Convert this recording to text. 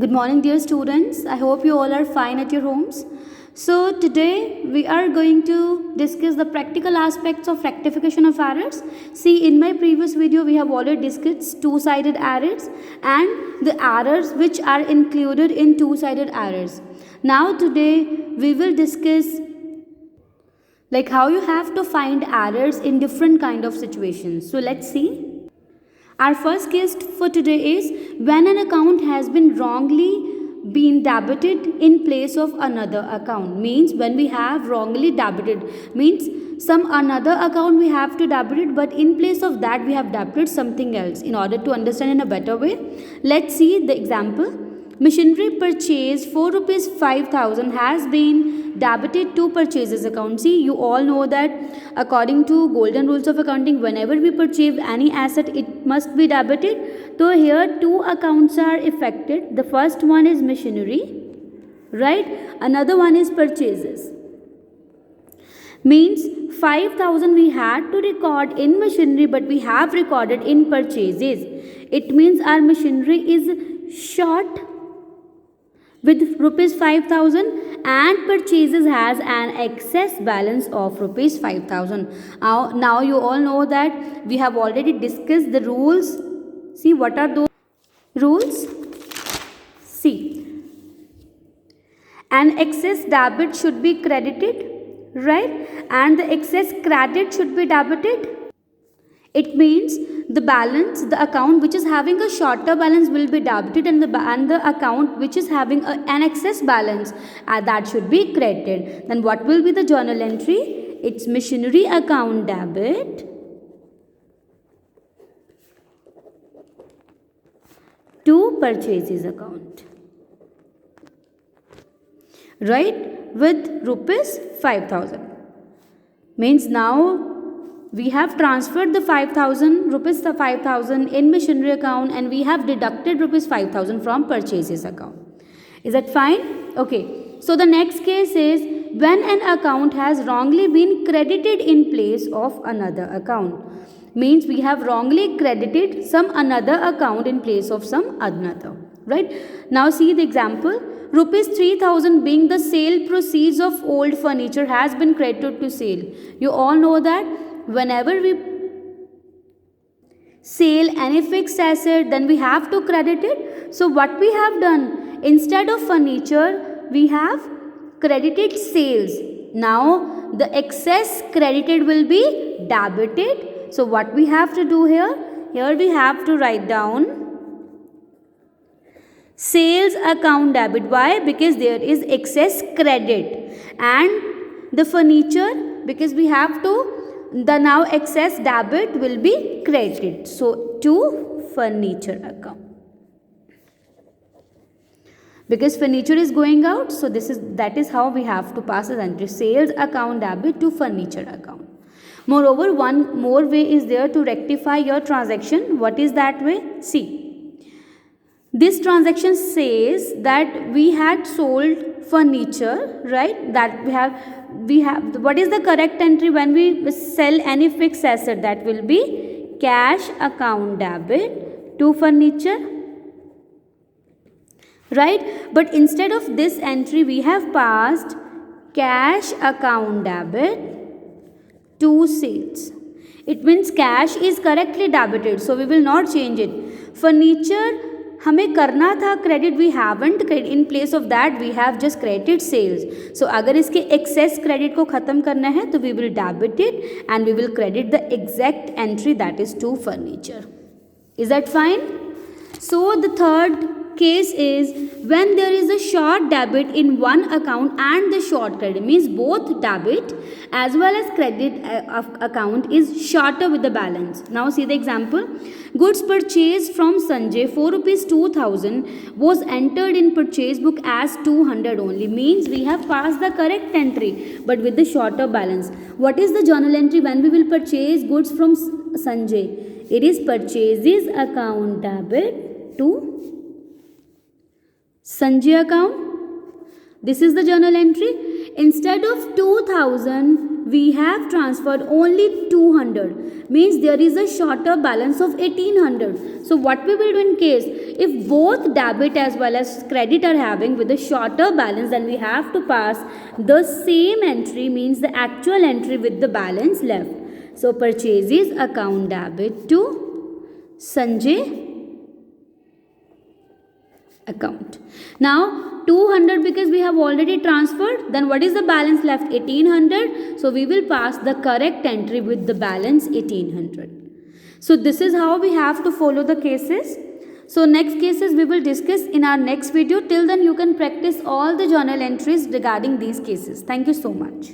Good morning, dear students. I hope you all are fine at your homes. So, today we are going to discuss the practical aspects of rectification of errors. See, in my previous video, we have already discussed two-sided errors and the errors which are included in two-sided errors. Now, today we will discuss like how you have to find errors in different kind of situations. So, let's see. Our first case for today is when an account has been wrongly been debited in place of another account. Means when we have wrongly debited, means some another account we have to debit it, but in place of that we have debited something else. In order to understand in a better way, let's see the example. Machinery purchase for rupees 5,000 has been debited to purchases account. See, you all know that according to golden rules of accounting, whenever we purchase any asset, it must be debited. So here two accounts are affected. The first one is machinery, right? Another one is purchases. Means 5,000 we had to record in machinery, but we have recorded in purchases. It means our machinery is short with rupees 5,000 and purchases has an excess balance of rupees 5,000. Now you all know that we have already discussed the rules. See, what are those rules? See, an excess debit should be credited, right? And the excess credit should be debited. It means the balance, the account which is having a shorter balance will be debited, and the account which is having an excess balance that should be credited. Then what will be the journal entry? It's machinery account debit to purchases account, right, with rupees 5,000. Means now we have transferred the 5,000 rupees, the 5,000 in machinery account, and we have deducted rupees 5,000 from purchases account. Is that fine? Okay. So the next case is when an account has wrongly been credited in place of another account. Means we have wrongly credited some another account in place of some another, right? Now see the example. Rupees 3,000 being the sale proceeds of old furniture has been credited to sale. You all know that whenever we sell any fixed asset, then we have to credit it. So what we have done, instead of furniture, we have credited sales. Now the excess credited will be debited. So what we have to do here? Here we have to write down sales account debit. Why? Because there is excess credit, and the furniture, because we have to, the now excess debit will be credited. So to furniture account, because furniture is going out, so that is how we have to pass the entry, sales account debit to furniture account. Moreover, one more way is there to rectify your transaction. What is that way? See, this transaction says that we had sold furniture, right? That we have what is the correct entry when we sell any fixed asset? That will be cash account debit to furniture, right? But instead of this entry, we have passed cash account debit to sales. It means cash is correctly debited, so we will not change it. Furniture हमें करना था credit, we haven't credit, in place of that we have just credited sales. So अगर इसके excess credit को खत्म करना है तो we will debit it and we will credit the exact entry that is to furniture. Is that fine? So the third case is when there is a short debit in one account and the short credit, means both debit as well as credit of account is shorter with the balance. Now see the example. Goods purchased from Sanjay for rupees 2,000 was entered in purchase book as 200 only. Means we have passed the correct entry but with the shorter balance. What is the journal entry when we will purchase goods from Sanjay? It is purchases account debit to Sanjay account. This is the journal entry. instead of 2000 we have transferred only 200, means there is a shorter balance of 1800. So what we will do in case if both debit as well as credit are having with a shorter balance, then we have to pass the same entry, means the actual entry with the balance left. So purchases account debit to Sanjay account. Now 200 because we have already transferred, then what is the balance left? 1800. So we will pass the correct entry with the balance 1800. So this is how we have to follow the cases. So next cases we will discuss in our next video. Till then you can practice all the journal entries regarding these cases. Thank you so much.